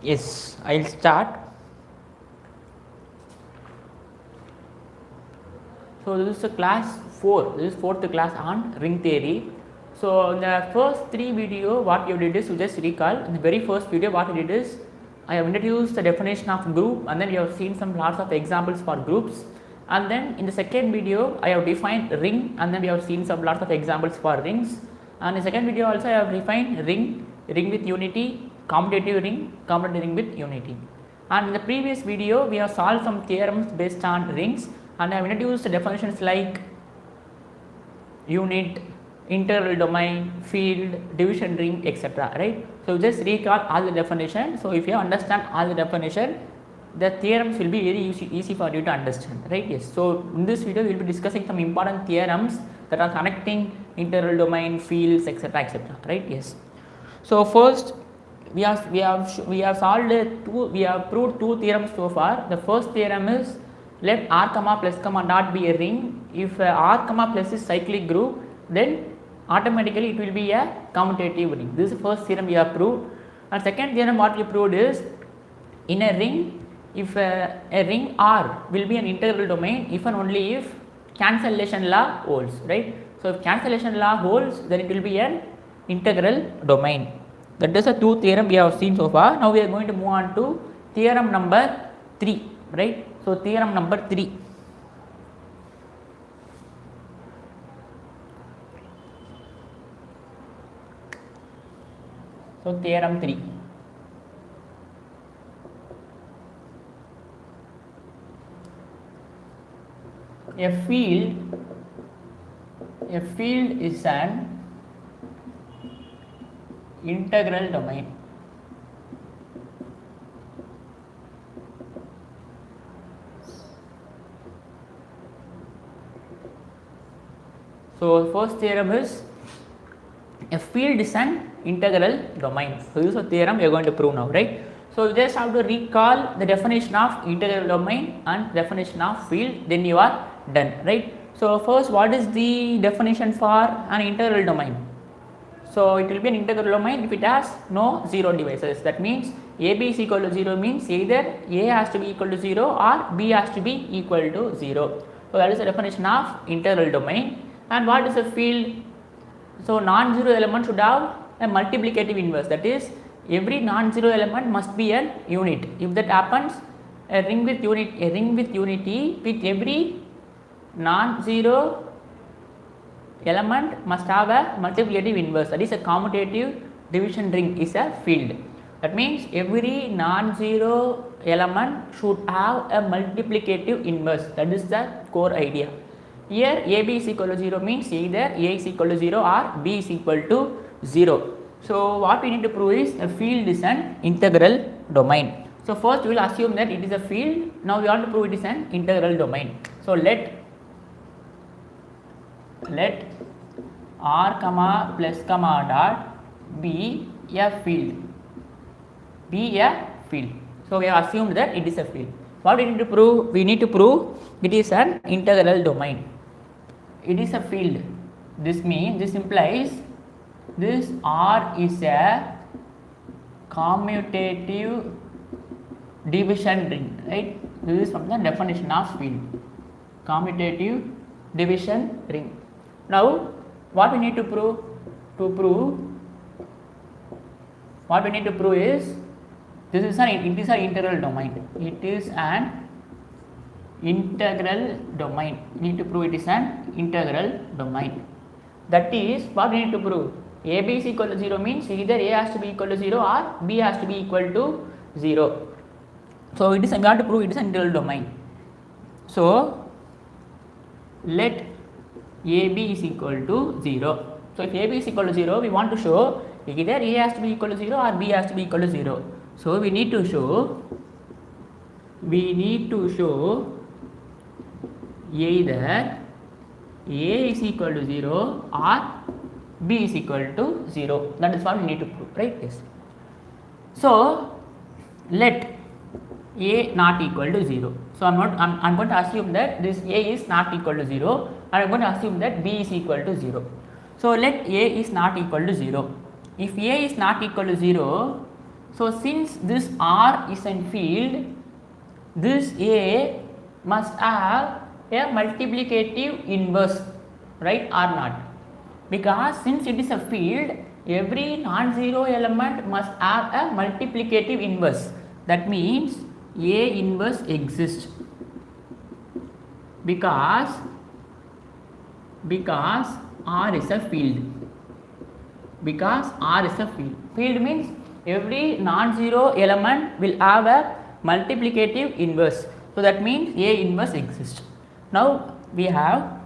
Yes, I'll start. So this is a class 4. This is fourth class on ring theory. So in the first 3 video, what you did is you just recall. In the very first video, what I did is I have introduced the definition of group, and then you have seen some lots of examples for groups. And then in the second video, I have defined ring, and then we have seen some lots of examples for rings. And in the second video also, I have defined ring, ring with unity, commutative ring with unity. And in the previous video, we have solved some theorems based on rings, and I have introduced definitions like unit, integral domain, field, division ring, etc. Right? So just recall all the definition. So if you understand all the definition, the theorems will be very easy for you to understand. Right? Yes. So in this video, we will be discussing some important theorems that are connecting integral domain, fields, etc. etc. Right? Yes. So first, we have proved two theorems so far. The first theorem is let r comma plus comma dot be a ring. If r comma plus is cyclic group, then automatically it will be a commutative ring. This is the first theorem we have proved. And second theorem what we proved is in a ring, if a ring R will be an integral domain if and only if cancellation law holds, right? So if cancellation law holds, then it will be an integral domain. That is the two theorem we have seen so far. Now we are going to move on to theorem number 3, right? So theorem number 3. So theorem 3. A field is an integral domain. So first theorem is a field is an integral domain. So this is a theorem we are going to prove now, right? So you just have to recall the definition of integral domain and definition of field, then you are done, right? So first, what is the definition for an integral domain? So it will be an integral domain if it has no zero divisors. That means AB is equal to 0 means either A has to be equal to 0 or B has to be equal to 0. So that is the definition of integral domain. And what is a field? So non-zero element should have a multiplicative inverse, that is every non-zero element must be a unit. If that happens, a ring with unity with every non-zero element must have a multiplicative inverse, that is a commutative division ring is a field. That means every non-zero element should have a multiplicative inverse, that is the core idea. Here AB is equal to 0 means either A is equal to 0 or B is equal to 0. So what we need to prove is a field is an integral domain. So first we will assume that it is a field. Now we want to prove it is an integral domain. So let r comma plus comma dot be a field. Be a field. So we have assumed that it is a field. What we need to prove? We need to prove it is an integral domain. It is a field. This implies this R is a commutative division ring, right? This is from the definition of field. Commutative division ring. Now, what we need to prove? What we need to prove is it is an integral domain. It is an integral domain. We need to prove it is an integral domain. That is what we need to prove. AB is equal to 0 means either A has to be equal to 0 or B has to be equal to 0. So it is, we have to prove it is an integral domain. So let AB is equal to 0. So if AB is equal to 0, we want to show either A has to be equal to 0 or B has to be equal to 0. So we need to show either A is equal to 0 or B is equal to 0. That is what we need to prove, right? Yes. So let A not equal to 0. So I'm going to assume that this A is not equal to 0, and I'm going to assume that B is equal to 0. So let A is not equal to 0. If A is not equal to 0, So since this R is a field, this A must have a multiplicative inverse, right, or not? Because since it is a field, every non-zero element must have a multiplicative inverse. That means A inverse exists because R is a field. Because R is a field. Field means every non-zero element will have a multiplicative inverse. So that means A inverse exists. Now we have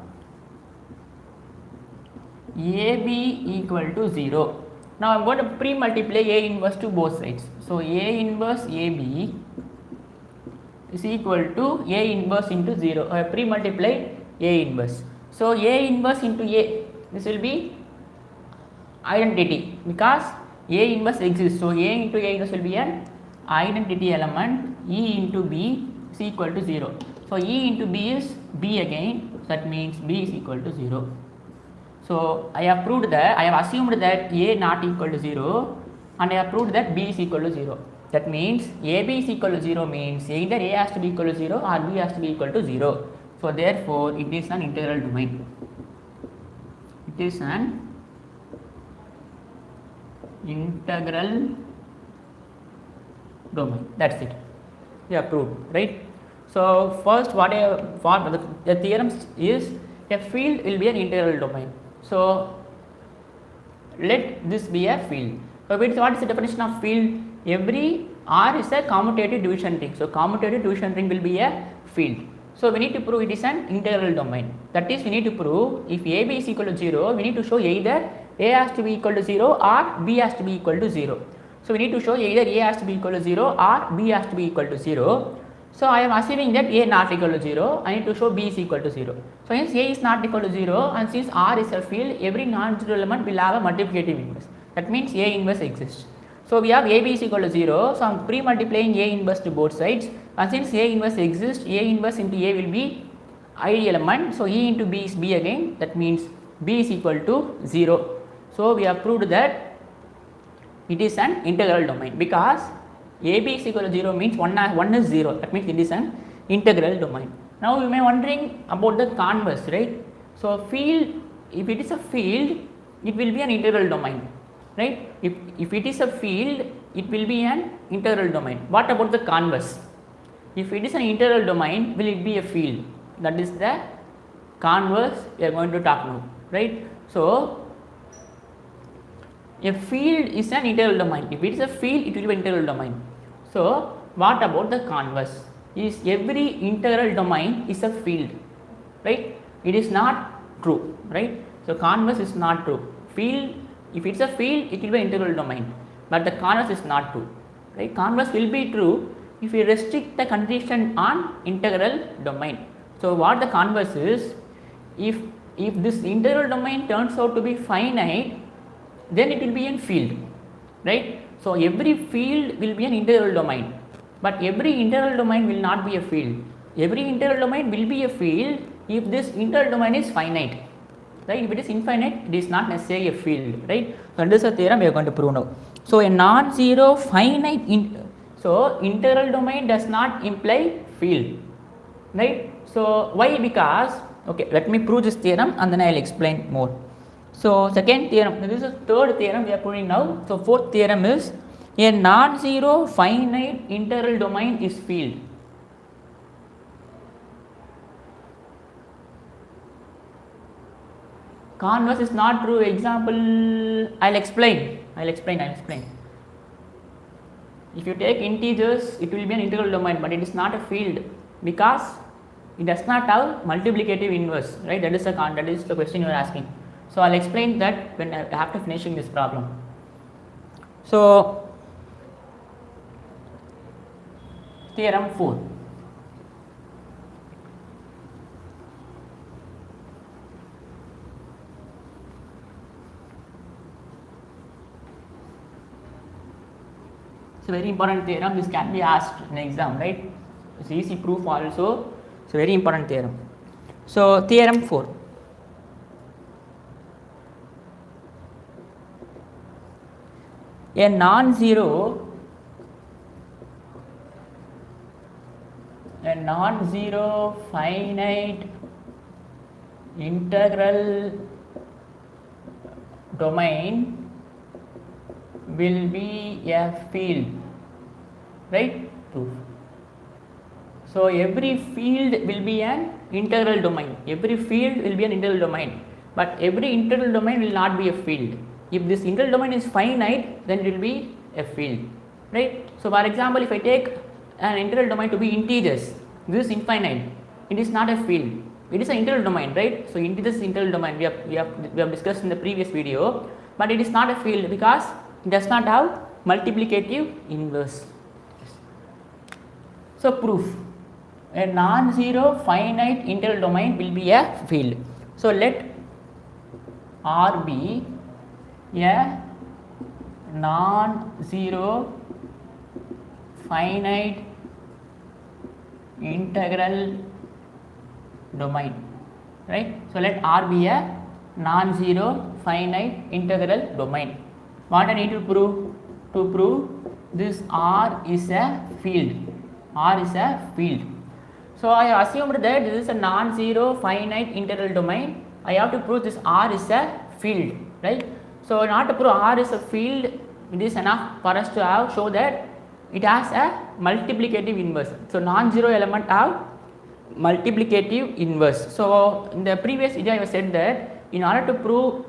AB equal to 0. Now I am going to pre-multiply A inverse to both sides. So A inverse AB is equal to A inverse into 0. I pre-multiply A inverse. So A inverse into A, this will be identity because A inverse exists. So A into A inverse will be an identity element. E into B is equal to 0. So E into B is B again. That means B is equal to 0. So I have proved that, I have assumed that A not equal to 0 and I have proved that B is equal to 0. That means AB is equal to 0 means either A has to be equal to 0 or B has to be equal to 0. So therefore it is an integral domain. It is an integral domain. That's it. We have proved, right? So first what the theorem is, a field will be an integral domain. So let this be a field. So what is the definition of field? Every R is a commutative division ring. So commutative division ring will be a field. So we need to prove it is an integral domain. That is, we need to prove if AB is equal to 0, we need to show either A has to be equal to 0 or B has to be equal to 0. So we need to show either A has to be equal to 0 or B has to be equal to 0. So I am assuming that A not equal to 0, I need to show B is equal to 0. So hence A is not equal to 0 and since R is a field, every non-zero element will have a multiplicative inverse. That means A inverse exists. So we have AB is equal to 0, so I am pre-multiplying A inverse to both sides and since A inverse exists, A inverse into A will be ID element. So E into B is B again, that means B is equal to 0. So we have proved that it is an integral domain because AB is equal to 0 means 1 is 0, that means it is an integral domain. Now you may be wondering about the converse, right? So field, if it is a field, it will be an integral domain, right? If it is a field, it will be an integral domain. What about the converse? If it is an integral domain, will it be a field? That is the converse we are going to talk now, right? So a field is an integral domain. If it is a field, it will be an integral domain. So what about the converse? Is every integral domain is a field, right? It is not true, right? So converse is not true. Field, if it's a field, it will be an integral domain, but the converse is not true, right? Converse will be true if we restrict the condition on integral domain. So what the converse is, if this integral domain turns out to be finite, then it will be in field, right? So every field will be an integral domain, but every integral domain will not be a field. Every integral domain will be a field if this integral domain is finite, right? If it is infinite, it is not necessarily a field, right? So this is a theorem we are going to prove now. So a non-zero finite so integral domain does not imply field, right? So why? Because, okay, let me prove this theorem and then I will explain more. So second theorem, this is the third theorem we are proving now. So fourth theorem is a non-zero finite integral domain is field. Converse is not true. Example, I'll explain. If you take integers, it will be an integral domain, but it is not a field because it does not have multiplicative inverse, right? That is the question you are asking. So I'll explain that when after finishing this problem. So theorem 4. It's a very important theorem. This can be asked in exam, right? It's easy proof also. It's a very important theorem. So theorem 4. A non-zero non-zero finite integral domain will be a field, right? Proof. So every field will be an integral domain. Every field will be an integral domain, but every integral domain will not be a field. If this integral domain is finite, then it will be a field, right? So for example, if I take an integral domain to be integers, this is infinite, it is not a field. It is an integral domain, right? So integers is integral domain. We have discussed in the previous video, but it is not a field because it does not have multiplicative inverse. So proof: a non-zero finite integral domain will be a field. So let R be a non-zero finite integral domain, right? So let R be a non-zero finite integral domain. What I need to prove? To prove this R is a field. R is a field. So I assumed that this is a non-zero finite integral domain. I have to prove this R is a field, right? So in order to prove R is a field, it is enough for us to show that it has a multiplicative inverse. So non-zero element have multiplicative inverse. So in the previous video I said that in order to prove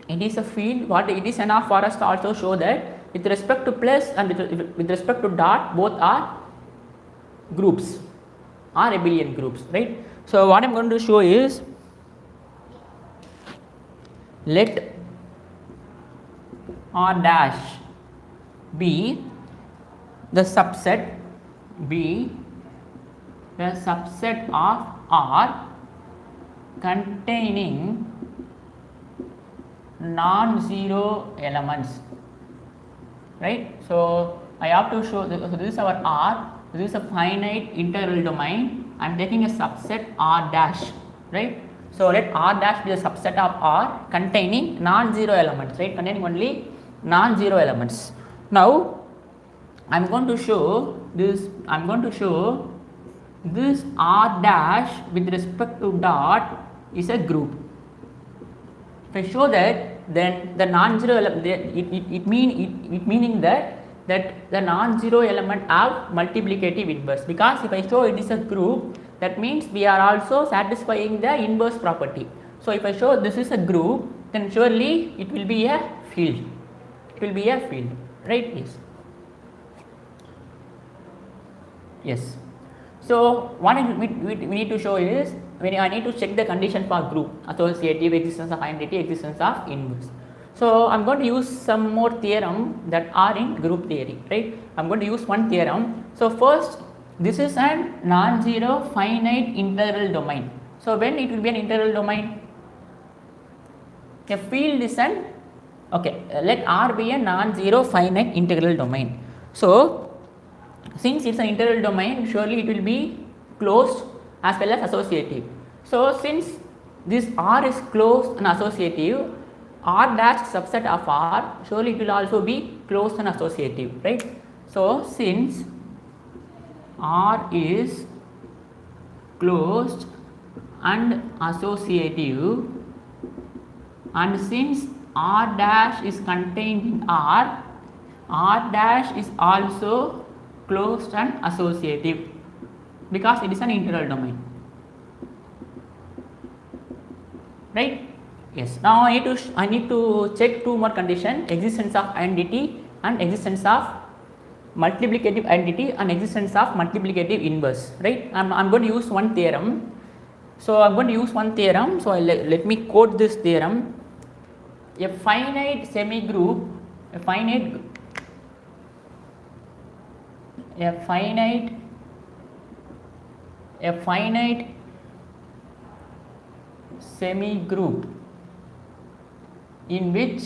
it is a field, what it is enough for us to also show that with respect to plus and with respect to dot, both are groups, are abelian groups, right? So what I am going to show is, let R dash be the subset of R containing non-zero elements, right? So I have to show this, so this is our R, this is a finite integral domain. I am taking a subset R dash, right? So let R dash be the subset of R containing non-zero elements, right? Containing only non-zero elements. Now I am going to show this. I am going to show this R dash with respect to dot is a group. If I show that, then the non-zero element, meaning that the non-zero element have multiplicative inverse, because if I show it is a group, that means we are also satisfying the inverse property. So if I show this is a group, then surely it will be a field. It will be a field, right? Yes. Yes. So what we need to show is, when I need to check the condition for group: associative, existence of identity, existence of inverse. So I am going to use some more theorem that are in group theory, right? I am going to use one theorem. So first, this is a non-zero finite integral domain. So when it will be an integral domain? A field is an, okay, let R be a non-zero finite integral domain. So since it's an integral domain, surely it will be closed as well as associative. So since this R is closed and associative, R dash subset of R, surely it will also be closed and associative, right? So since R is closed and associative, and since R dash is contained in R, R dash is also closed and associative because it is an integral domain, right? Yes. Now I need to check two more conditions: existence of identity and existence of multiplicative identity and existence of multiplicative inverse, right? I'm going to use one theorem. So I'm going to use one theorem. So let me quote this theorem: a finite semigroup, a finite semigroup in which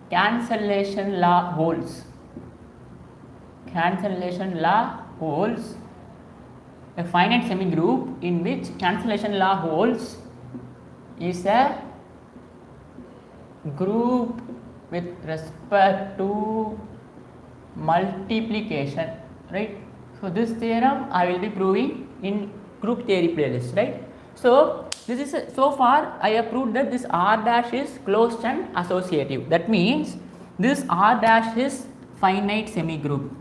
cancellation law holds, a finite semigroup in which cancellation law holds is a group with respect to multiplication, right? So this theorem I will be proving in group theory playlist, right? So this is so far I have proved that this R dash is closed and associative. That means this R dash is finite semigroup.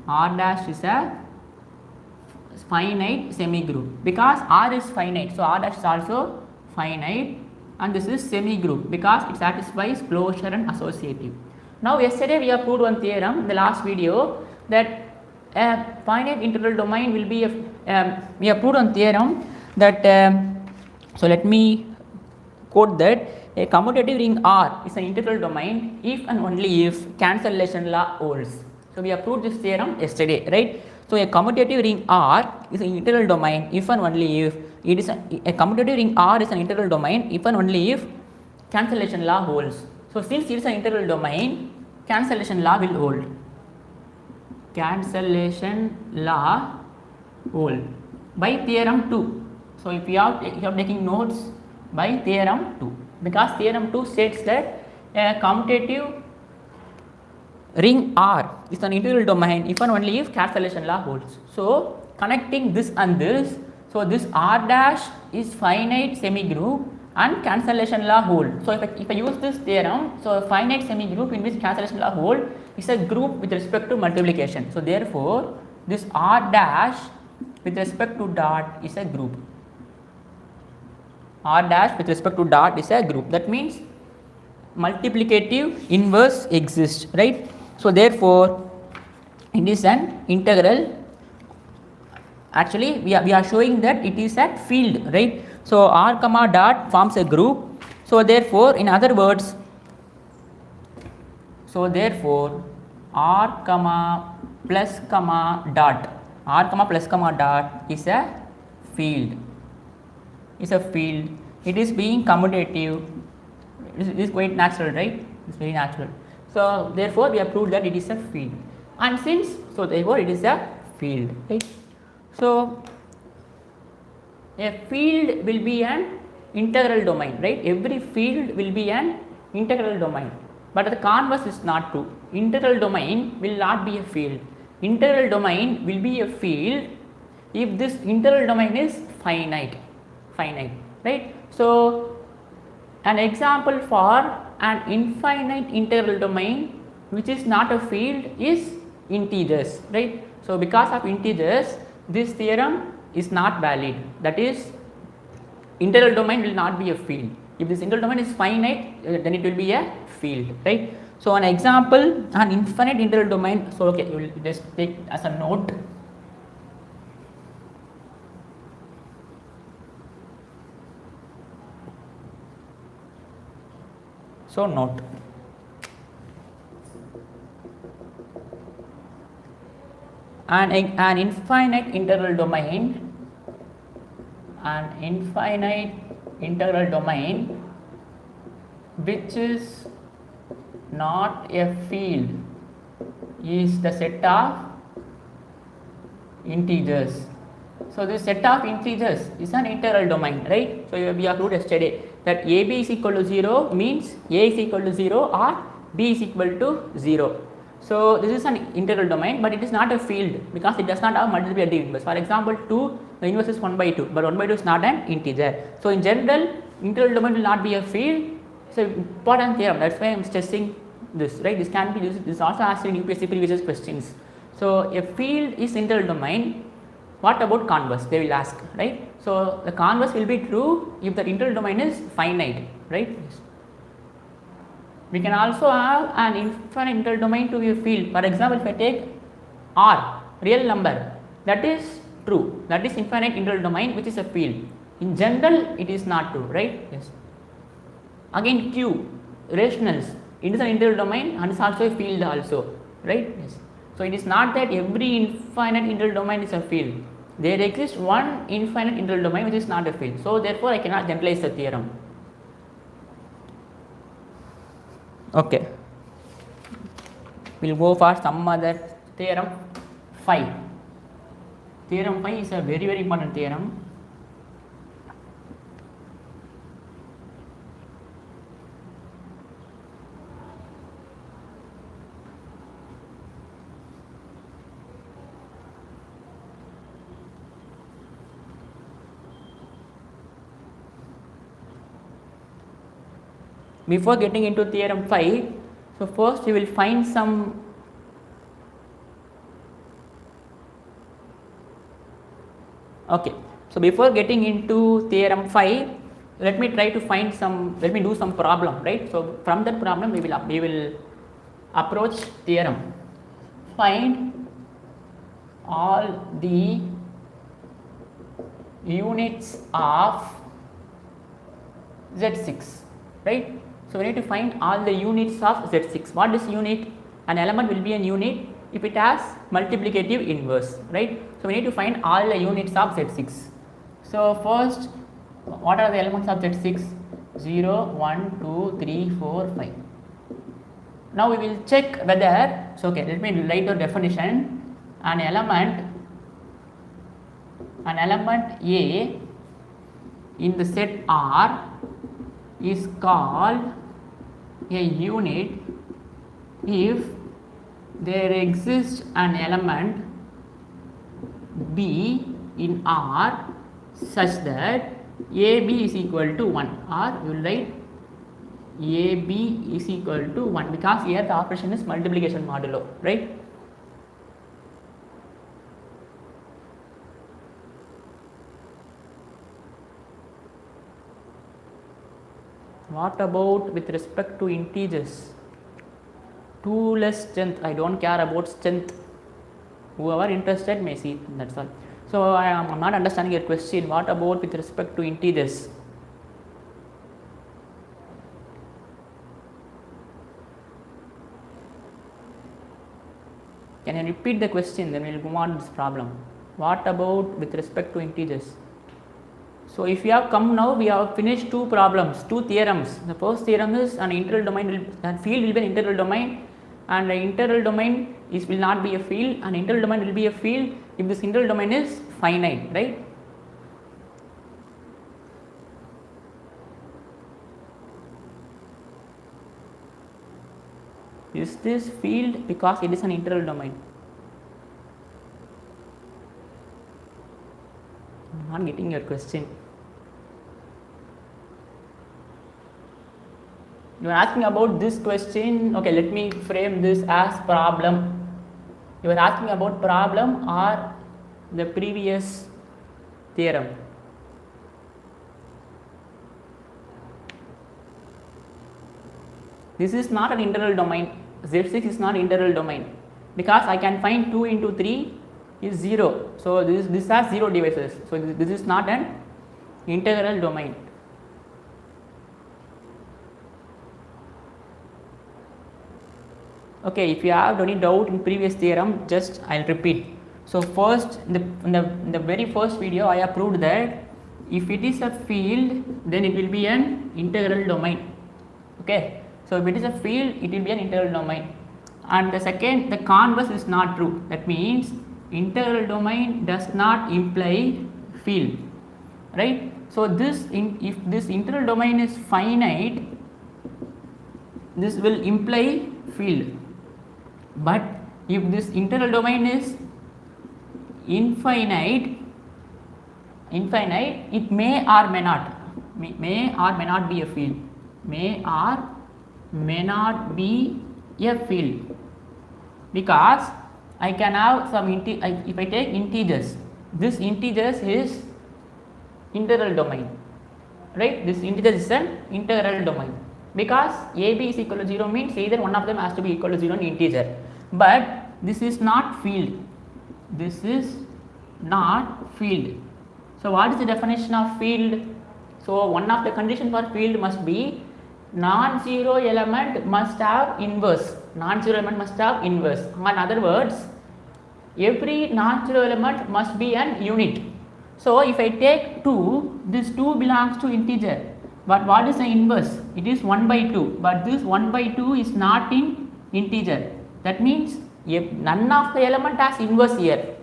R dash is a finite semigroup because R is finite. So R dash is also finite, and this is semigroup because it satisfies closure and associative. Now yesterday we have proved one theorem in the last video that a finite integral domain will be we have proved one theorem that so let me quote that a commutative ring R is an integral domain if and only if cancellation law holds. So we have proved this theorem yesterday, right? So a commutative ring R is an integral domain if and only if it is a commutative ring R is an integral domain if and only if cancellation law holds. So since it is an integral domain, cancellation law will hold. Cancellation law hold by theorem 2. So if you are taking notes, by theorem 2, because theorem 2 states that a commutative ring R is an integral domain if and only if cancellation law holds. So connecting this and this, so this R dash is finite semigroup and cancellation law hold. So if I use this theorem, so a finite semigroup in which cancellation law hold is a group with respect to multiplication. So therefore this R dash with respect to dot is a group. R dash with respect to dot is a group. That means multiplicative inverse exists, right? So therefore it is an integral. Actually we are showing that it is a field, right? So R comma dot forms a group. So therefore in other words, so therefore R comma plus comma dot, R comma plus comma dot is a field. Is a field. It is being commutative. It is quite natural, right? It is very natural. So therefore we have proved that it is a field, and since so therefore it is a field, right? So a field will be an integral domain, right? Every field will be an integral domain, but the converse is not true. Integral domain will not be a field. Integral domain will be a field if this integral domain is finite, right? So an example for an infinite integral domain which is not a field is integers, right? So because of integers, this theorem is not valid. That is, integral domain will not be a field. If this integral domain is finite, then it will be a field, right? So an example, an infinite integral domain. So okay, you will just take as a note. So note. An infinite integral domain, which is not a field is the set of integers. So this set of integers is an integral domain, right? So we have proved yesterday that AB is equal to 0 means A is equal to 0 or B is equal to 0. So this is an integral domain, but it is not a field because it does not have multiplicative inverse. For example, 2, the inverse is 1 by 2, but 1 by 2 is not an integer. So in general, integral domain will not be a field. It's an important theorem. That's why I am stressing this, right? This can be used. This is also asked in UPSC previous questions. So a field is integral domain. What about converse? They will ask, right? So the converse will be true if the integral domain is finite, right? We can also have an infinite integral domain to be a field. For example, if I take R, real number, that is true. That is infinite integral domain, which is a field. In general, it is not true, right? Yes. Again, Q, rationals, it is an integral domain and is also a field also, right? Yes. So it is not that every infinite integral domain is a field. There exists one infinite integral domain which is not a field. So therefore I cannot generalize the theorem. Okay. We will go for some other theorem 5. Theorem 5 is a very, very important theorem. before getting into theorem 5, so first we will find some okay. So before getting into theorem 5, let me do some problem, right? So from that problem we will approach theorem. Find all the units of Z6, right? So we need to find all the units of Z6. What is unit? An element will be a unit if it has multiplicative inverse, right? So we need to find all the units of Z6. So first, what are the elements of Z6? 0, 1, 2, 3, 4, 5. Now we will check whether, so okay, let me write the definition. An element A in the set R is called a unit if there exists an element B in R such that AB is equal to 1, or you will write AB is equal to 1, because here the operation is multiplication modulo, right? What about with respect to integers? 2 less strength, I don't care about strength. Whoever interested may see, that's all. So I am not understanding your question. What about with respect to integers? Can you repeat the question, then we will move on to this problem. What about with respect to integers? So if you have come now, we have finished 2 problems, 2 theorems. The first theorem is an integral domain, that field will be an integral domain, and the integral domain will not be a field, and integral domain will be a field if this integral domain is finite, right? Is this field because it is an integral domain? I am not getting your question. You are asking about this question. Okay, let me frame this as problem. You are asking about problem or the previous theorem? This is not an integral domain. Z6 is not integral domain, because I can find 2 into 3 is 0. So this has 0 divisors. So this is not an integral domain. Okay, if you have any doubt in previous theorem, just I will repeat. So first, in the very first video, I have proved that if it is a field, then it will be an integral domain. Okay, so if it is a field, it will be an integral domain. And the second, the converse is not true. That means integral domain does not imply field, right? So if this integral domain is finite, this will imply field. But if this integral domain is infinite, it may or may not be a field. May or may not be a field, because I can have some if I take integers, this integers is integral domain, right? This integer is an integral domain, because AB is equal to 0 means either one of them has to be equal to 0 in integer. But this is not field. This is not field. So what is the definition of field? So one of the conditions for field must be non-zero element must have inverse. Non-zero element must have inverse. In other words, every non-zero element must be an unit. So if I take 2, this 2 belongs to integer. But what is the inverse? It is 1 by 2. But this 1 by 2 is not in integer. That means if none of the element has inverse here.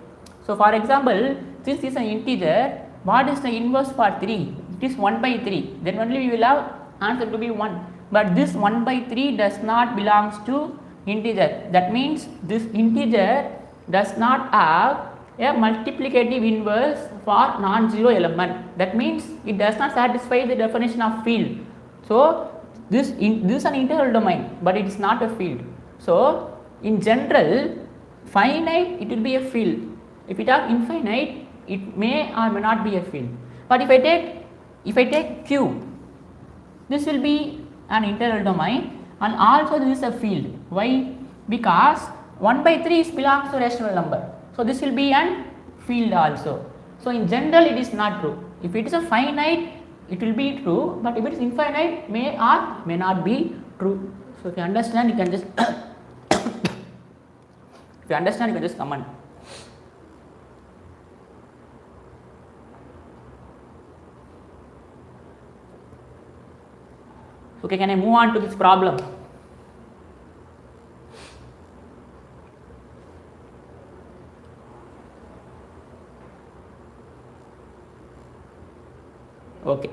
So for example, this is an integer. What is the inverse for 3? It is 1 by 3. Then only we will have answer to be 1. But this 1 by 3 does not belongs to integer. That means this integer does not have a multiplicative inverse for non-zero element. That means it does not satisfy the definition of field. So this is an integral domain, but it is not a field. So in general, finite it will be a field. If it are infinite, it may or may not be a field. But if I take Q, this will be an integral domain, and also this is a field. Why? Because 1 by 3 belongs to rational number. So this will be an field also. So in general it is not true. If it is a finite, it will be true, but if it is infinite, may or may not be true. So if you understand, you can just if you understand, you can just comment. Okay, can I move on to this problem? Okay.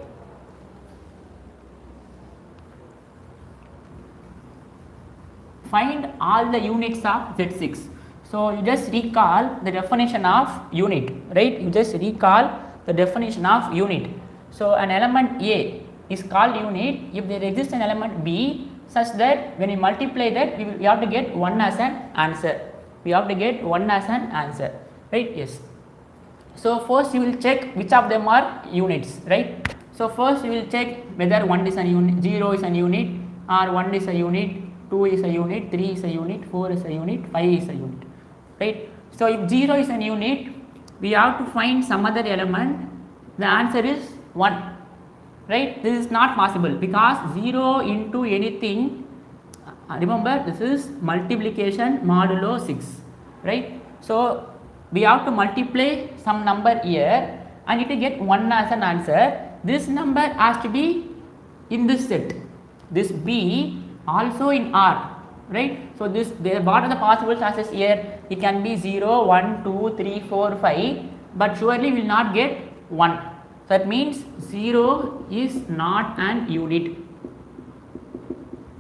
Find all the units of Z6. So you just recall the definition of unit, right? You just recall the definition of unit. So an element A is called unit if there exists an element B such that when we multiply that we have to get 1 as an answer. We have to get 1 as an answer, right? Yes. So first you will check which of them are units, right? So first you will check whether 1 is a unit, 0 is a unit, or 1 is a unit, 2 is a unit, 3 is a unit, 4 is a unit, 5 is a unit, right? So if 0 is a unit, we have to find some other element. The answer is 1, right? This is not possible because 0 into anything, remember this is multiplication modulo 6, right? So we have to multiply some number here and it will get 1 as an answer. This number has to be in this set, this B also in R, right? So this, what are the possible chances here? It can be 0, 1, 2, 3, 4, 5, but surely will not get 1. That means 0 is not an unit.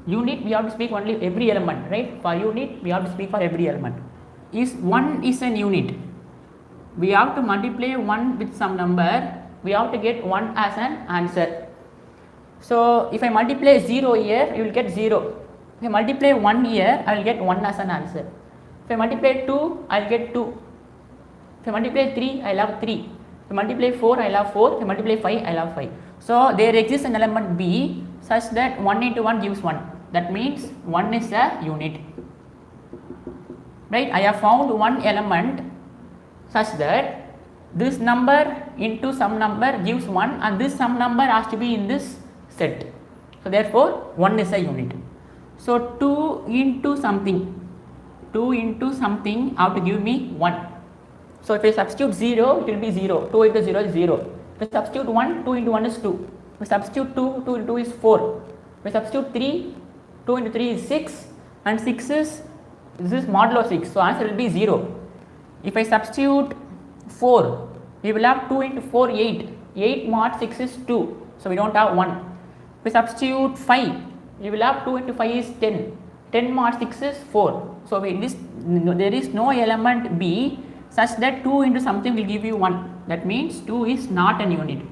Unit we have to speak only every element, right? For unit we have to speak for every element. Is 1 is an unit. We have to multiply 1 with some number. We have to get 1 as an answer. So if I multiply 0 here, you will get 0. If I multiply 1 here, I will get 1 as an answer. If I multiply 2, I will get 2. If I multiply 3, I will have 3. If I multiply 4, I will have 4. If I multiply 5, I will have 5. So there exists an element B such that 1 into 1 gives 1. That means 1 is a unit. Right? I have found one element such that this number into some number gives 1 and this some number has to be in this set. So therefore 1 is a unit. So 2 into something have to give me 1. So if I substitute 0, it will be 0. 2 into 0 is 0. If I substitute 1, 2 into 1 is 2. If I substitute 2, 2 into 2 is 4. If I substitute 3, 2 into 3 is 6 and 6 is, this is modulo 6. So answer will be 0. If I substitute 4, we will have 2 into 4, 8. 8 mod 6 is 2. So we don't have 1. If we substitute 5, we will have 2 into 5 is 10. 10 mod 6 is 4. So there is no element B such that 2 into something will give you 1. That means 2 is not an unit.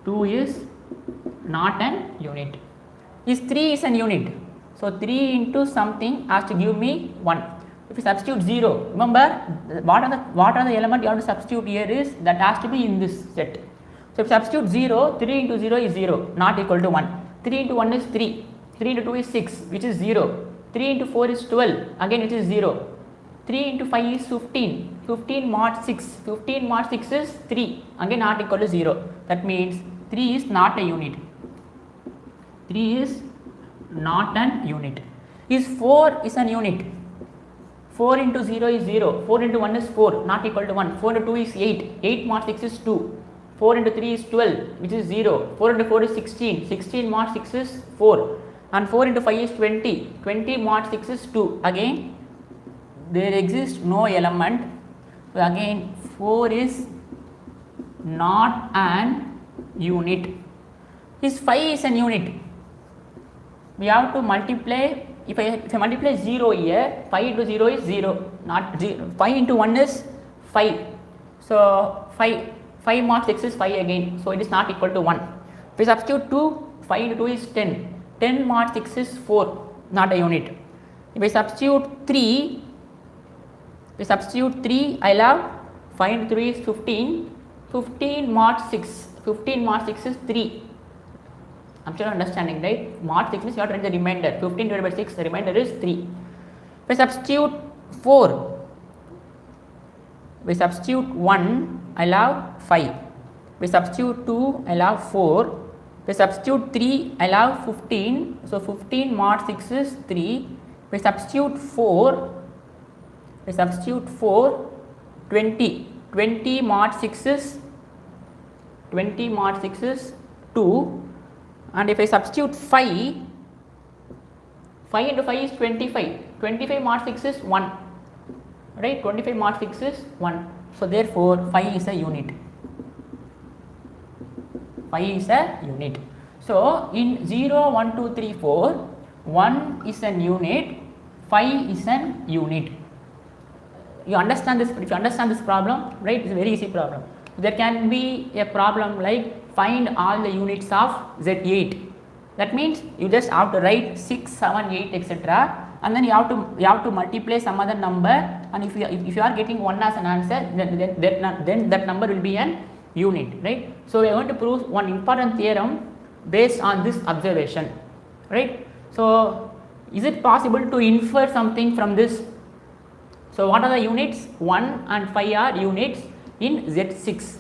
2 is not an unit. Is 3 is an unit. So 3 into something has to give me 1. If you substitute 0, remember what are the element you have to substitute here is that has to be in this set. So if you substitute 0, 3 into 0 is 0, not equal to 1. 3 into 1 is 3. 3 into 2 is 6, which is 0. 3 into 4 is 12, again which is 0. 3 into 5 is 15. 15 mod 6. 15 mod 6 is 3, again not equal to 0. That means 3 is not a unit. 3 is not an unit. Is 4 is an unit. 4 into 0 is 0. 4 into 1 is 4, not equal to 1. 4 into 2 is 8. 8 mod 6 is 2. 4 into 3 is 12, which is 0. 4 into 4 is 16. 16 mod 6 is 4. And 4 into 5 is 20. 20 mod 6 is 2. Again, there exists no element. So again, 4 is not an unit. Is 5 is an unit. We have to multiply. If I multiply 0 here, 5 into 0 is 0, not 0. 5 into 1 is 5. So 5 mod 6 is 5 again. So it is not equal to 1. If we substitute 2, 5 into 2 is 10. 10 mod 6 is 4, not a unit. If I substitute 3, I'll have 5 into 3 is 15. 15 mod 6. 15 mod 6 is 3. I'm sure understanding, right? Mod 6 means you have to write the remainder. 15 divided by 6, the remainder is 3. If I substitute 4, we substitute 1, I'll have 5. We substitute 2, I'll have 4. We substitute 3, I'll have 15. So 15 mod 6 is 3. We substitute 4, 20. 20 mod 6 is 2. And if I substitute 5 into 5 is 25. 25 mod 6 is 1. Right? 25 mod 6 is 1. So therefore 5 is a unit. 5 is a unit. So in 0, 1, 2, 3, 4, 1 is an unit, 5 is an unit. You understand this? If you understand this problem, right, it's a very easy problem. There can be a problem like find all the units of Z8. That means you just have to write 6, 7, 8, etc. and then you have to multiply some other number, and if you are getting 1 as an answer, then that number will be an unit, right? So we are going to prove one important theorem based on this observation, right? So is it possible to infer something from this? So what are the units? 1 and 5 are units in Z6.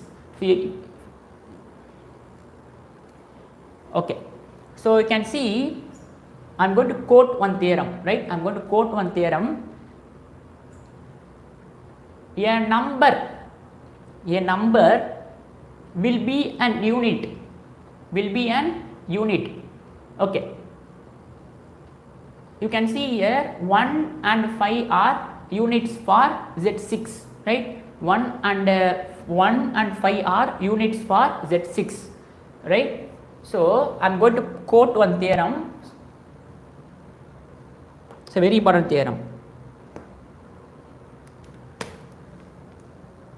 Okay, so you can see I am going to quote one theorem, right? I am going to quote one theorem. A number will be an unit, okay. You can see here 1 and 5 are units for Z6, right? 1 and 5 are units for Z6, right? So I am going to quote one theorem. It's a very important theorem.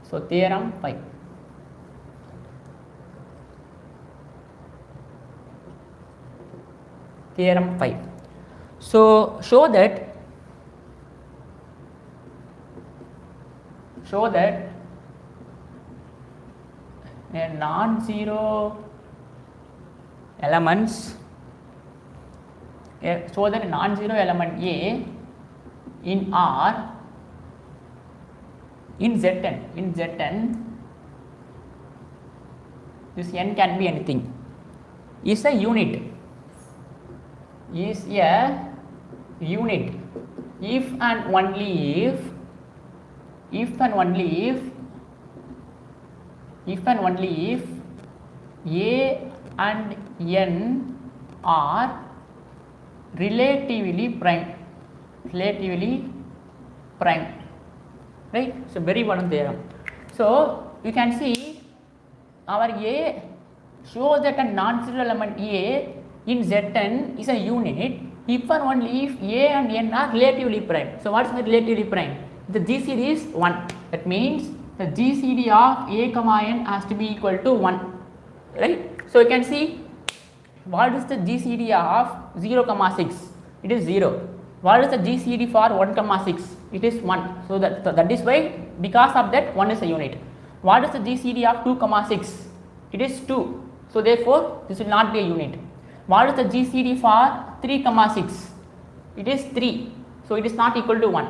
So theorem 5. Theorem 5. So show that a non-zero elements, so that a non-zero element A in R in Zn, this n can be anything, is a unit, if and only if A and n are relatively prime, right? So very important theorem. So you can see our A shows that a non-zero element A in Zn is a unit if and only if A and n are relatively prime. So what is the relatively prime? The GCD is 1. That means the GCD of A comma n has to be equal to 1, right? So you can see what is the GCD of 0 comma 6? It is 0. What is the GCD for 1 comma 6? It is 1. So that is why, because of that, 1 is a unit. What is the GCD of 2 comma 6? It is 2. So therefore this will not be a unit. What is the GCD for 3 comma 6? It is 3. So it is not equal to 1.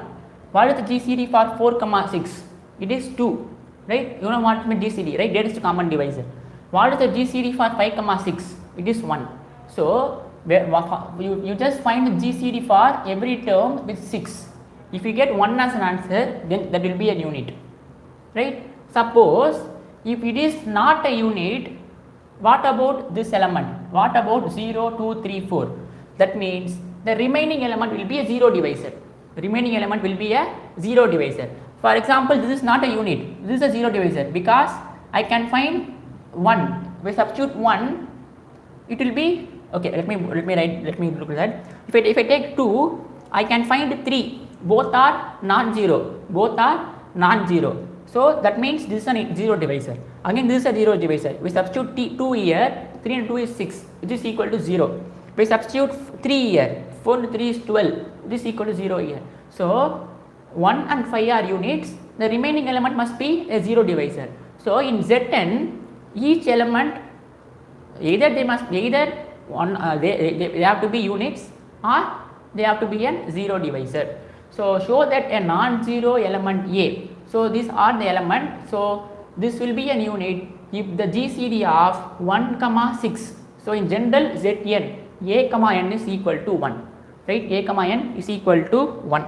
What is the GCD for 4 comma 6? It is 2, right? You know what is GCD, right? That is the common divisor. What is the GCD for 5 comma 6? It is 1. So you just find the GCD for every term with 6. If you get 1 as an answer, then that will be a unit, right? Suppose if it is not a unit, what about this element? What about 0, 2, 3, 4? That means the remaining element will be a 0 divisor. The remaining element will be a 0 divisor. For example, this is not a unit, this is a 0 divisor, because I can find 1. If I substitute 1, it will be, okay, let me look at that. If I take 2, I can find 3. Both are non-zero. So that means this is a 0 divisor. Again, this is a 0 divisor. We substitute 2 here, 3 into 2 is 6, which is equal to 0. We substitute 3 here, 4 into 3 is 12, which is equal to 0 here. So 1 and 5 are units, the remaining element must be a 0 divisor. So in Z10, each element either they have to be units or they have to be a 0 divisor. So show that a non-zero element A. So these are the element. So this will be a unit if the GCD of 1, 6. So in general Zn A, n is equal to 1, right? A, n is equal to 1.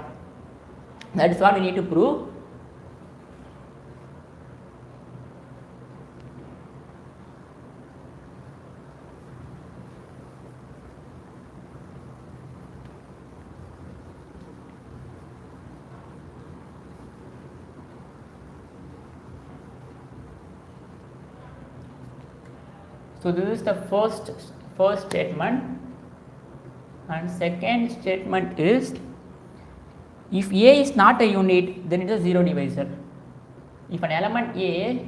That is what we need to prove. So this is the first statement, and second statement is if A is not a unit, then it is a 0 divisor. If an element A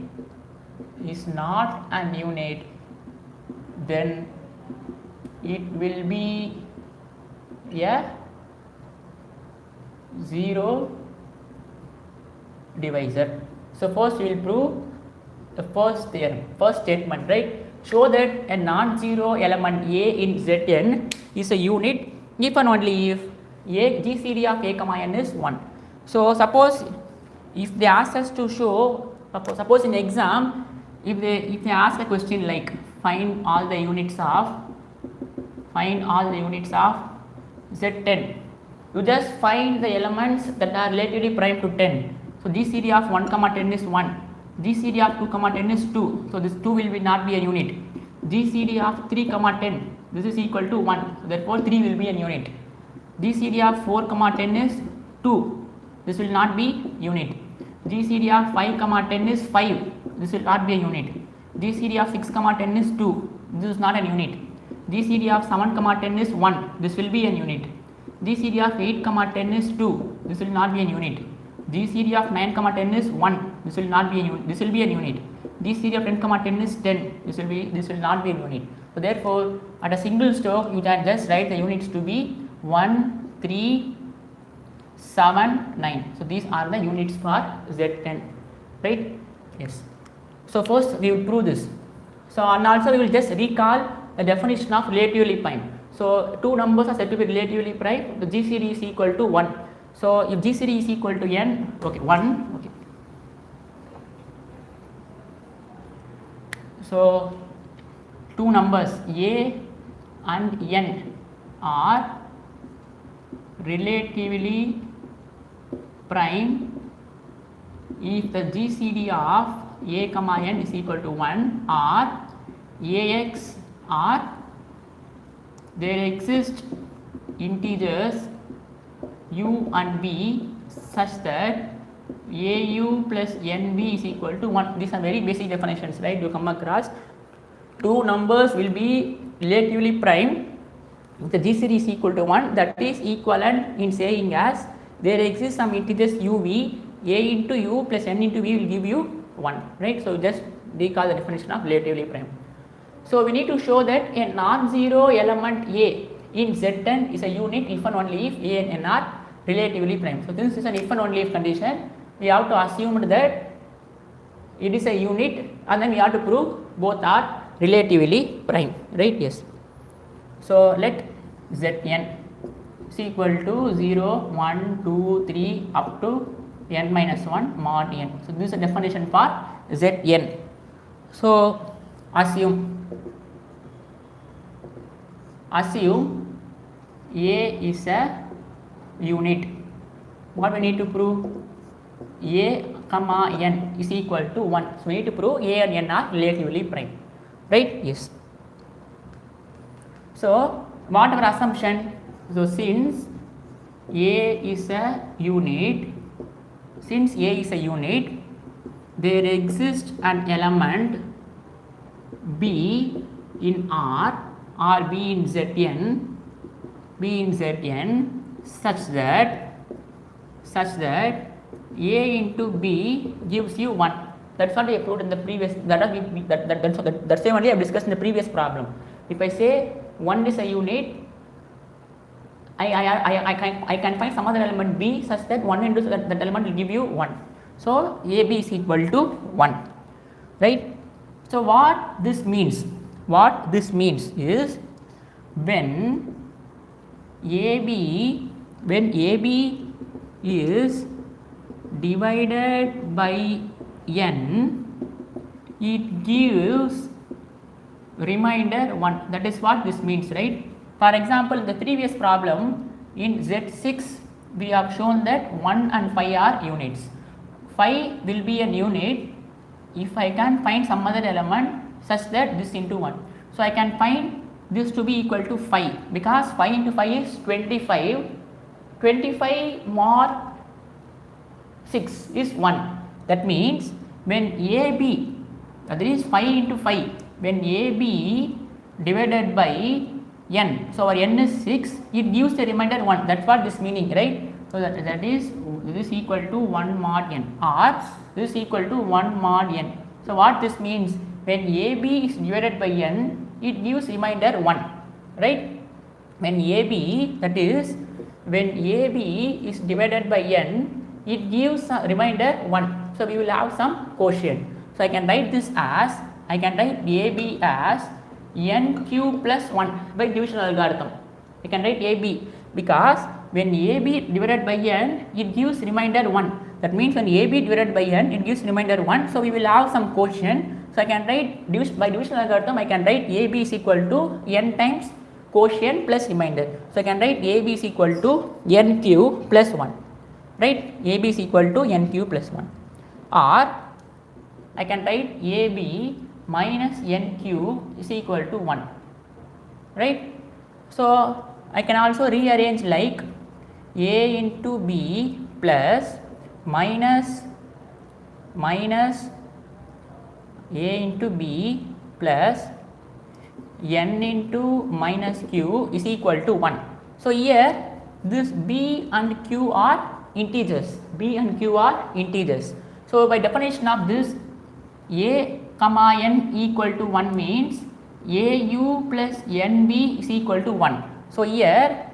is not an unit, then it will be a 0 divisor. So first we will prove the first theorem, first statement, right? Show that a non-zero element A in Zn is a unit if and only if GCD of A, n is 1. So suppose if they ask us to show, suppose in exam, if they ask a question like find all the units of Z10, you just find the elements that are relatively prime to 10. So GCD of 1, 10 is 1. GCD of 2, 10 is 2, so this 2 will not be a unit. GCD of 3, 10, this is equal to 1, so therefore 3 will be a unit. GCD of 4, 10 is 2, this will not be unit. GCD of 5, 10 is 5, this will not be a unit. GCD of 6, 10 is 2, this is not a unit. GCD of 7, 10 is 1, this will be a unit. GCD of 8, 10 is 2, this will not be a unit. GCD of 9, 10 is 1, this will not be a unit, this will be a unit. GCD of 10, 10 is 10, this will not be a unit. So therefore at a single stroke you can just write the units to be 1, 3, 7, 9. So these are the units for Z10, right? Yes. So first we will prove this. So and also we will just recall the definition of relatively prime. So two numbers are said to be relatively prime, the GCD is equal to 1. So if GCD is equal to n, okay, 1, okay. So two numbers A and n are relatively prime if the GCD of A, n is equal to 1 or AX or there exist integers u and b such that au plus nb is equal to 1. These are very basic definitions, right? You come across two numbers will be relatively prime if the GCD is equal to 1, that is equivalent in saying as there exists some integers uv, a into u plus n into v will give you 1, right? So just recall the definition of relatively prime. So we need to show that a non-zero element A in Z10 is a unit if and only if A and n are relatively prime. So this is an if and only if condition. We have to assume that it is a unit and then we have to prove both are relatively prime, right? Yes. So let Zn is equal to 0, 1, 2, 3 up to n minus 1 mod n. So this is a definition for Zn. So assume A is a unit. What we need to prove? A, n is equal to 1. So we need to prove A and n are relatively prime, right? Yes. So what our assumption? So since A is a unit, there exists an element B in R or B in Zn such that A into B gives you 1, That's what I proved in the previous, that's the only I have discussed in the previous problem. If I say 1 is a unit, I can find some other element b such that 1 into that element will give you 1. So AB is equal to 1, right? So what this means is when AB is divided by n, it gives remainder 1. That is what this means, right? For example, in the previous problem in Z6 we have shown that 1 and 5 are units. 5 will be an unit if I can find some other element such that this into 1. So I can find this to be equal to 5 because 5 into 5 is 25. 25 more 6 is 1. That means when AB, that is 5 into 5, when AB divided by n, so our n is 6, it gives the remainder 1. That's what this meaning, right? So that is this is equal to 1 mod n, or this is equal to 1 mod n. So what this means, when AB is divided by n, it gives remainder 1, right? When AB, that is when AB is divided by n, it gives a remainder 1. So we will have some quotient. So I can write this as, I can write AB as n cube plus 1 by division algorithm. I can write AB because when AB divided by n, it gives remainder 1. That means when AB divided by n, it gives remainder 1. So we will have some quotient. So I can write by division algorithm, I can write AB is equal to n times quotient plus remainder. So I can write AB is equal to n cube plus 1. Right? AB is equal to n cube plus 1. Or I can write AB minus n cube is equal to 1. Right? So I can also rearrange like A into B plus minus A into B plus n into minus q is equal to 1. So here this B and Q are integers. B and Q are integers. So by definition of this, A comma n equal to 1 means AU plus NB is equal to 1. So here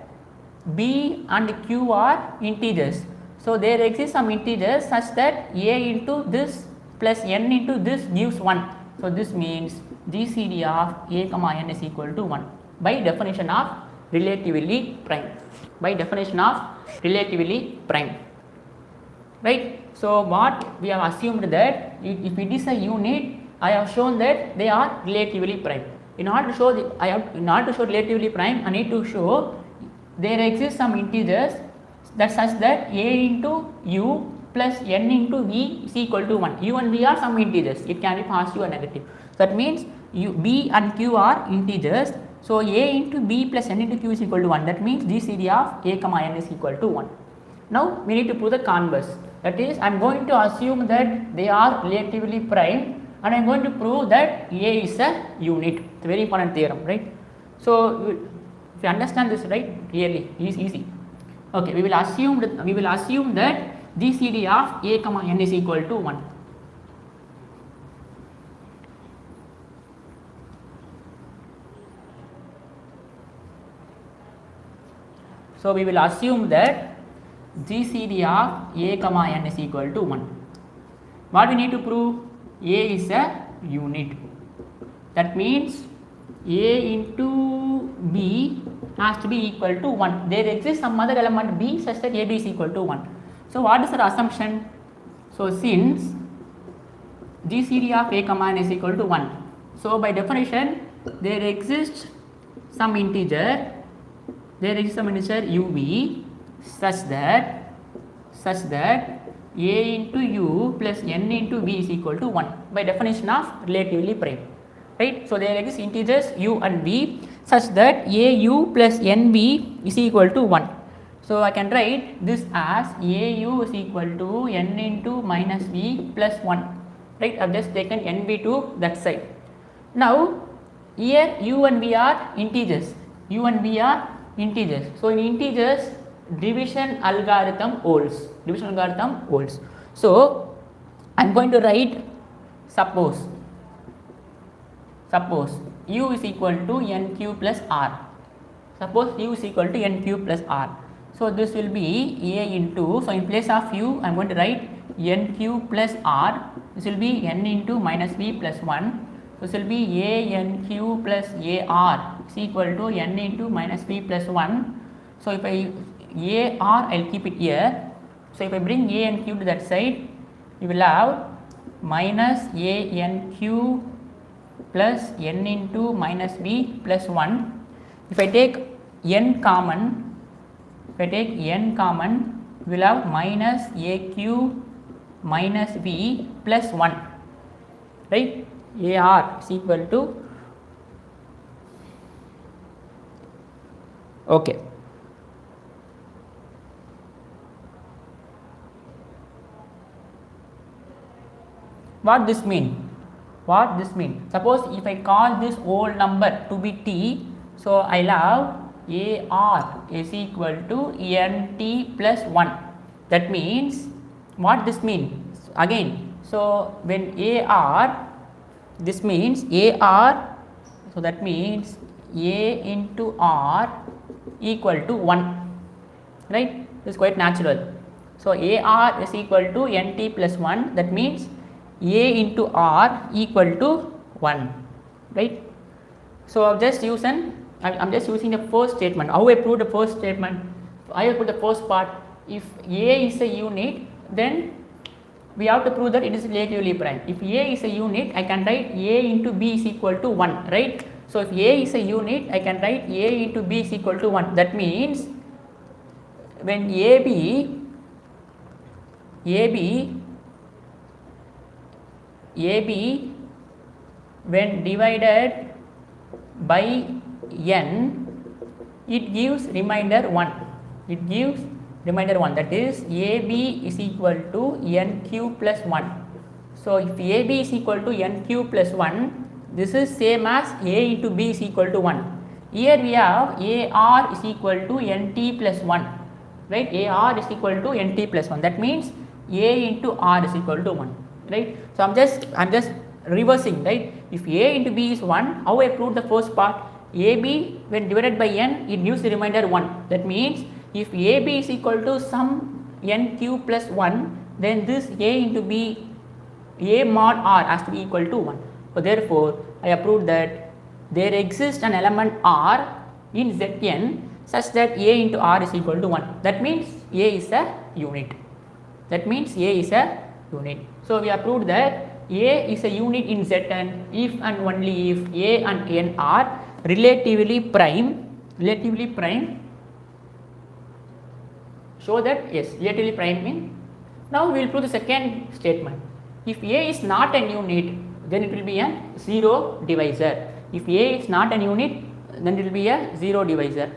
B and Q are integers. So there exists some integers such that A into this plus n into this gives 1. So this means GCD of A comma n is equal to 1 by definition of relatively prime. By definition of relatively prime. Right? So what we have assumed that if it is a unit, I have shown that they are relatively prime. In order to show relatively prime, I need to show there exists some integers that such that A into U plus n into v is equal to 1. U and v are some integers. It can be positive or negative. So that means b and q are integers. So A into b plus n into q is equal to 1. That means GCD of A comma n is equal to 1. Now we need to prove the converse. That is, I am going to assume that they are relatively prime, and I am going to prove that A is a unit. It's a very important theorem, right? So if you understand this, right, really it is easy. Okay, we will assume that GCD of A comma n is equal to 1. So we will assume that GCD of A comma n is equal to 1. What we need to prove? A is a unit. That means A into B has to be equal to 1. There exists some other element B such that AB is equal to 1. So what is our assumption? So since GCD of A comma n is equal to 1, so by definition there exists some integer UV such that A into U plus n into V is equal to 1 by definition of relatively prime, right? So there exists integers U and V such that AU plus NV is equal to 1. So I can write this as AU is equal to n into minus V plus 1, right? I have just taken NV to that side. Now here U and V are integers. So in integers, division algorithm holds. So I am going to write suppose u is equal to n cube plus r. Suppose u is equal to n cube plus r. So this will be a into, so in place of u I am going to write n cube plus r. This will be n into minus v plus 1. This will be a n cube plus a r is equal to n into minus v plus 1. So if I a r I will keep it here. So if I bring a n cube to that side, you will have minus a n cube plus n into minus v plus 1. If I take n common, we will have minus a cube minus v plus 1, right? A r is equal to, okay. What this mean? Suppose if I call this whole number to be t, so I will have a r is equal to n t plus 1. That means, what this means? Again, so when a r, this means a r, so that means a into r equal to 1, right? This is quite natural. So a r is equal to n t plus 1, that means a into r equal to 1, right? So I am just using the first statement. How I prove the first statement? I have put the first part. If a is a unit, then we have to prove that it is relatively prime. If a is a unit, I can write a into b is equal to 1, right? So if a is a unit, I can write a into b is equal to 1. That means when ab when divided by n, it gives remainder 1. That is ab is equal to n cube plus 1. So if ab is equal to n cube plus 1, this is same as a into b is equal to 1. Here we have ar is equal to nt plus 1, right? Ar is equal to nt plus 1. That means a into r is equal to 1, right? So I'm just reversing, right? If a into b is 1, how I proved the first part? ab when divided by n, it gives the remainder 1. That means if ab is equal to some n cube plus 1, then this a into b, a mod r has to be equal to 1. So therefore I have proved that there exists an element r in Zn such that a into r is equal to 1. That means a is a unit. So we have proved that a is a unit in Zn if and only if a and n are relatively prime. Show that yes, relatively prime means. Now we will prove the second statement. If a is not an unit, then it will be a zero divisor. If a is not an unit, then it will be a zero divisor.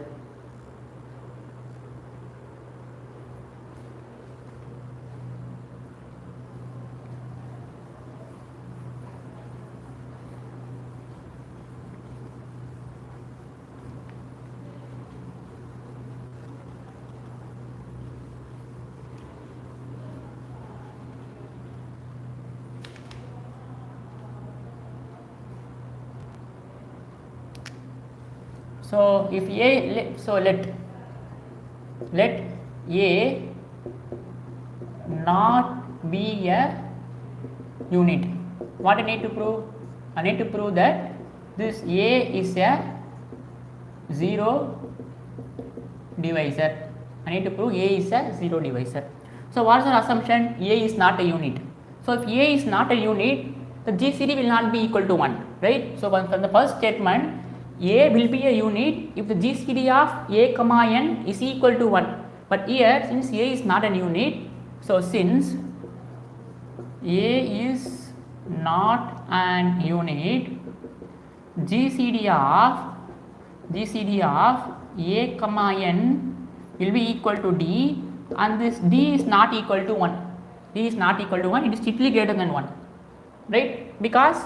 So if a, so let a not be a unit. What I need to prove? I need to prove that this a is a zero divisor. I need to prove a is a zero divisor. So what is our assumption? A is not a unit. So if a is not a unit, the GCD will not be equal to 1, right? So from the first statement, a will be a unit if the GCD of a comma n is equal to 1. But here, since a is not a unit, so since a is not an unit, GCD of a comma n will be equal to d, and this d is not equal to 1. D is not equal to 1, it is strictly greater than 1, right? Because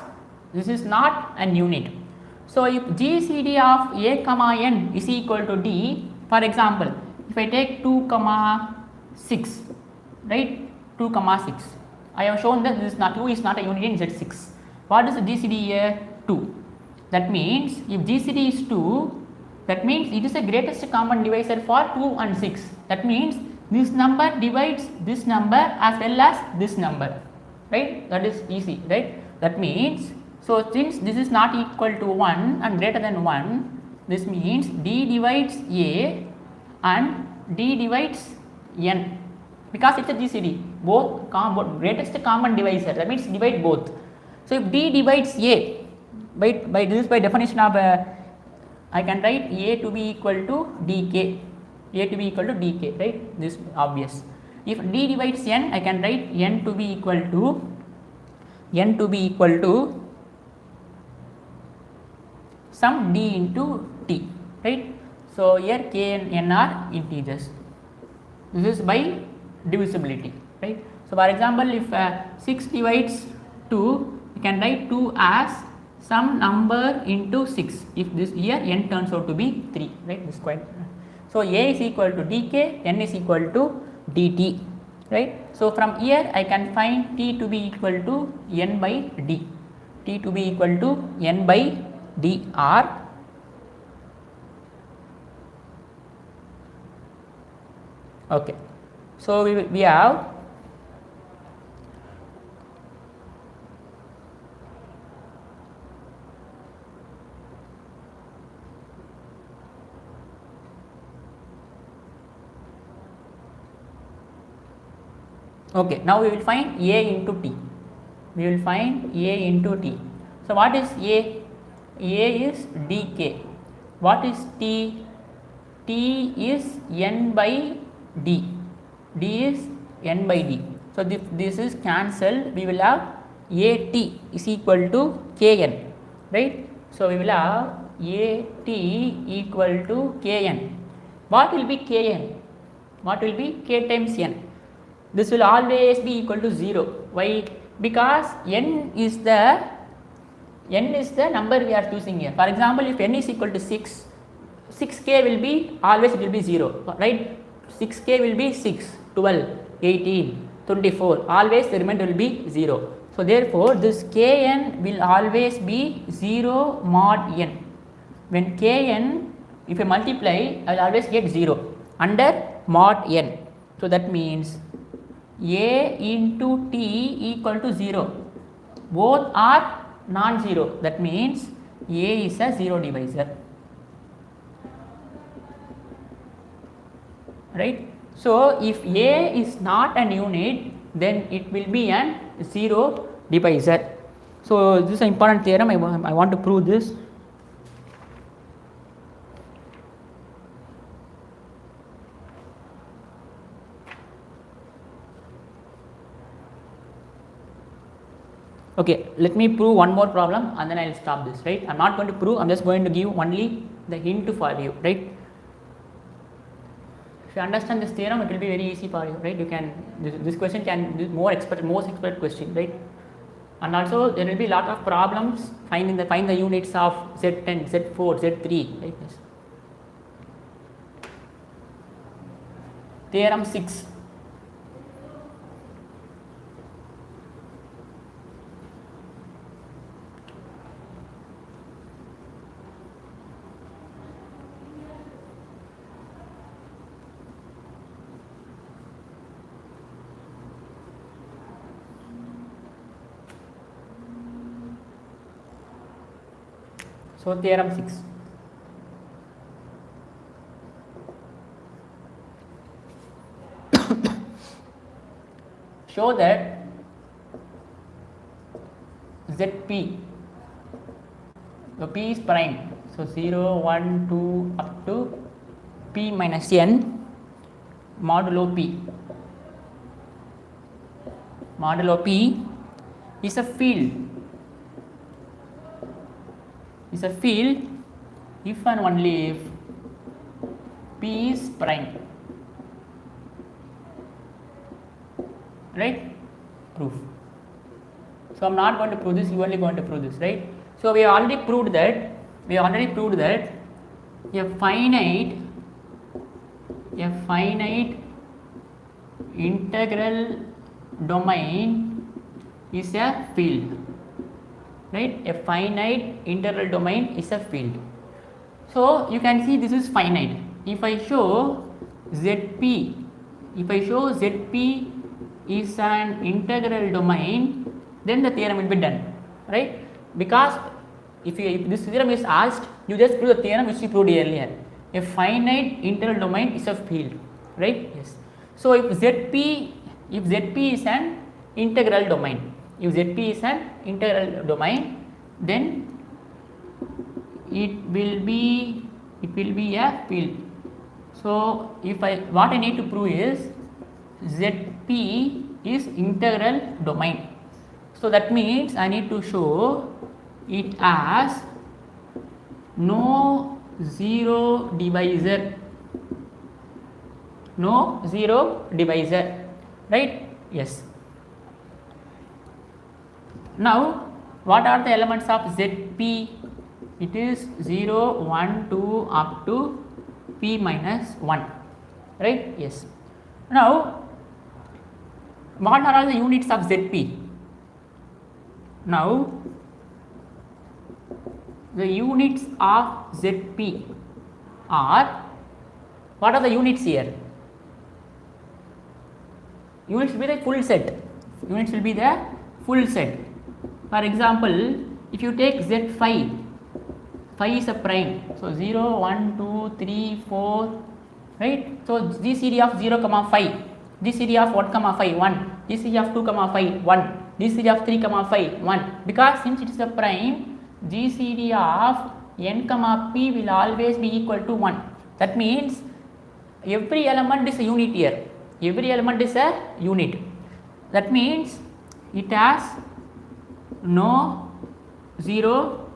this is not an unit. So if GCD of a comma n is equal to d, for example, if I take 2 comma 6, right, 2 comma 6, I have shown that this is not 2 is not a unit in Z6. What is the GCD here? 2. That means if GCD is 2, that means it is the greatest common divisor for 2 and 6. That means this number divides this number as well as this number, right? That is easy, right? That means, so since this is not equal to 1 and greater than 1, this means D divides A and D divides N, because it is a GCD, both greatest common divisor, that means divide both. So if D divides A, by definition of I can write A to be equal to dk, A to be equal to dk, right? This is obvious. If D divides N, I can write N to be equal to some D into T, right? So here K and N are integers. This is by divisibility, right? So for example, if 6 divides 2, you can write 2 as some number into 6. If this here N turns out to be 3, right? This is quite. So A is equal to dk, N is equal to dt, right? So from here I can find T to be equal to N by D, T to be equal to N by dr. Okay, so we have okay, now we will find A into T. We will find A into T. So what is A? A is dk. What is T? T is N by D. D is N by D. So this is cancelled. We will have AT is equal to Kn, right? So we will have AT equal to Kn. What will be Kn? What will be K times N? This will always be equal to 0. Why? Because N is the number we are choosing here. For example, if N is equal to 6, 6k will be always it will be 0, right? 6k will be 6, 12, 18, 24, always the remainder will be 0. So therefore this Kn will always be 0 mod n. When Kn, if I multiply, I will always get 0 under mod n. So that means A into T equal to 0. Both are non-zero. That means A is a 0 divisor, right? So if A is not an unit, then it will be an 0 divisor. So this is an important theorem. I want to prove this. Okay, let me prove one more problem and then I will stop this, right? I am not going to prove, I am just going to give only the hint for you, right? If you understand this theorem, it will be very easy for you, right? You can, this question can be most expert question, right? And also there will be lot of problems find the units of Z10, Z4, Z3, like this. Theorem 6. So theorem 6. Show that Zp, so P is prime, so 0, 1, 2 up to P minus n modulo P. Modulo P is a field. Is a field if and only if P is prime, right? Proof. So I am not going to prove this, you only going to prove this, right? So we have already proved that a finite integral domain is a field, right? A finite integral domain is a field. So you can see this is finite. If I show Zp, is an integral domain, then the theorem will be done, right? Because if this theorem is asked, you just prove the theorem which you proved earlier. A finite integral domain is a field, right? Yes. So if Zp is an integral domain, then it will be a field. So if what I need to prove is Zp is integral domain. So that means I need to show it as no zero divisor, right? Yes. Now what are the elements of Zp? It is 0, 1, 2 up to p minus 1, right? Yes. Now what are all the units of Zp? Now the units of Zp are, what are the units here? Units will be the full set. For example, if you take Z phi is a prime, so 0, 1, 2, 3, 4, right? So GCD of 0, 5, GCD of 1, 5, 1, GCD of 2, 5, 1, GCD of 3, 5, 1. Because since it is a prime, GCD of n, p will always be equal to 1. That means every element is a unit here. That means it has no zero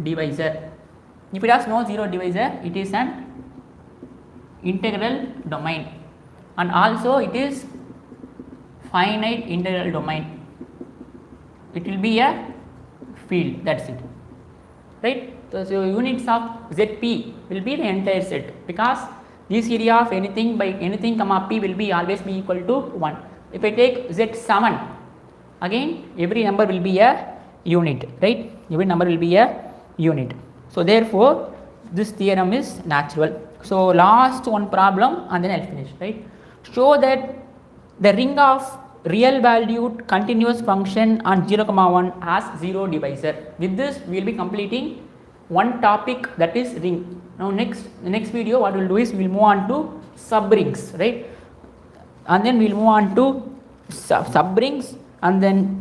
divisor. If it has no zero divisor, it is an integral domain, and also it is finite integral domain. It will be a field, that's it, right? So units of Zp will be the entire set, because GCD of anything by anything p will be always be equal to 1. If I take Z7, again every number will be a unit, right? So therefore this theorem is natural. So last one problem and then I'll finish, right? Show that the ring of real valued continuous function on 0, 1 has 0 divisor. With this we will be completing one topic, that is ring. Now the next video what we will do is we will move on to subrings, right? And then we will move on to subrings, and then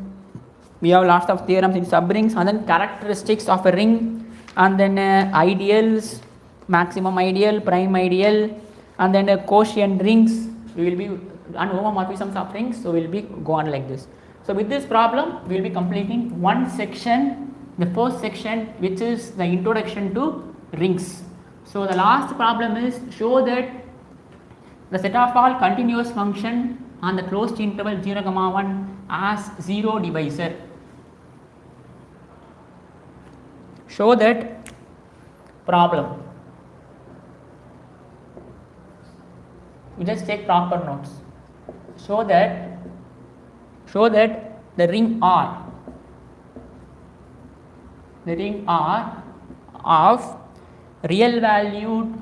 we have lots of theorems in subrings, and then characteristics of a ring, and then ideals, maximum ideal, prime ideal, and then quotient rings. We will be on homomorphisms of rings, so we will be go on like this. So with this problem we will be completing one section, the first section, which is the introduction to rings. So the last problem is show that the set of all continuous function on the closed interval 0, 1 has 0 divisor. Show that problem. You just take proper notes. Show that the ring R of real valued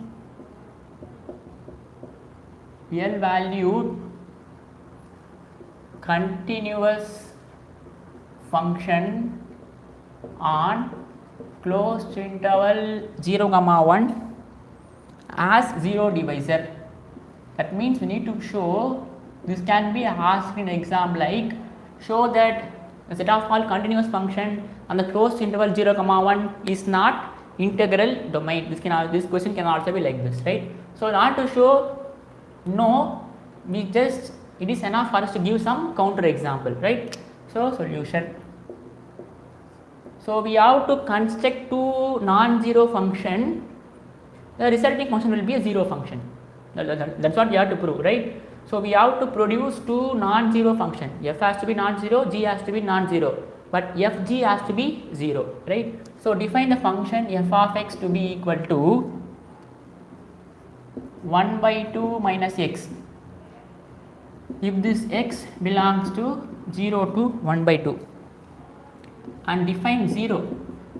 continuous function on closed interval 0, 1 as 0 divisor. That means we need to show, this can be asked in exam like, show that the set of all continuous function on the closed interval 0, 1 is not integral domain. This question can also be like this, right? So in order to show no, it is enough for us to give some counter example, right? So solution. So we have to construct two non-zero function. The resulting function will be a zero function. That's what we have to prove, right? So we have to produce two non-zero function. F has to be non-zero, g has to be non-zero, but fg has to be 0, right? So define the function f of x to be equal to 1 by 2 minus x. if this x belongs to 0 to 1 by 2, and define 0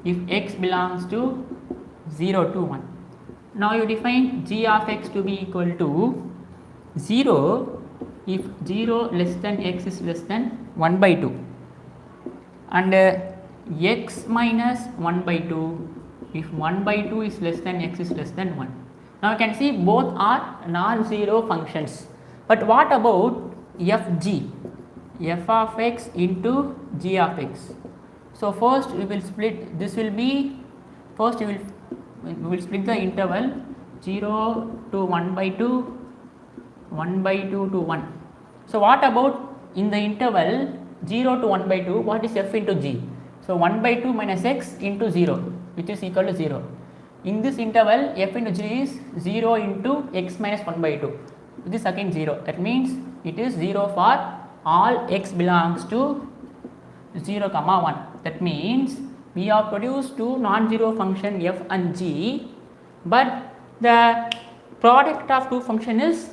if x belongs to 0 to 1. Now you define g of x to be equal to 0 if 0 less than x is less than 1 by 2, and x minus 1 by 2 if 1 by 2 is less than x is less than 1. Now you can see both are non-zero functions, but what about fg, f of x into g of x? So first we will split, this will be, first we will split the interval 0 to 1 by 2, 1 by 2 to 1. So what about in the interval 0 to 1 by 2, what is f into g? So 1 by 2 minus x into 0, which is equal to 0. In this interval f into g is 0 into x minus 1 by 2, which is again 0. That means it is 0 for all x belongs to 0 comma 1. That means we have produced two non-zero function f and g, but the product of two function is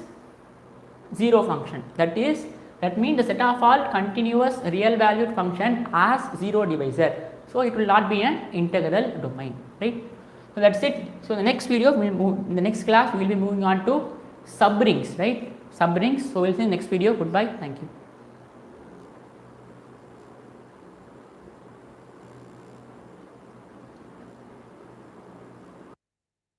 0 function. That means the set of all continuous real valued function has 0 divisor. So it will not be an integral domain, right? So that's it. So the next video we will move, in the next class we will be moving on to subrings, right? Subrings. So we'll see in the next video. Goodbye. Thank you.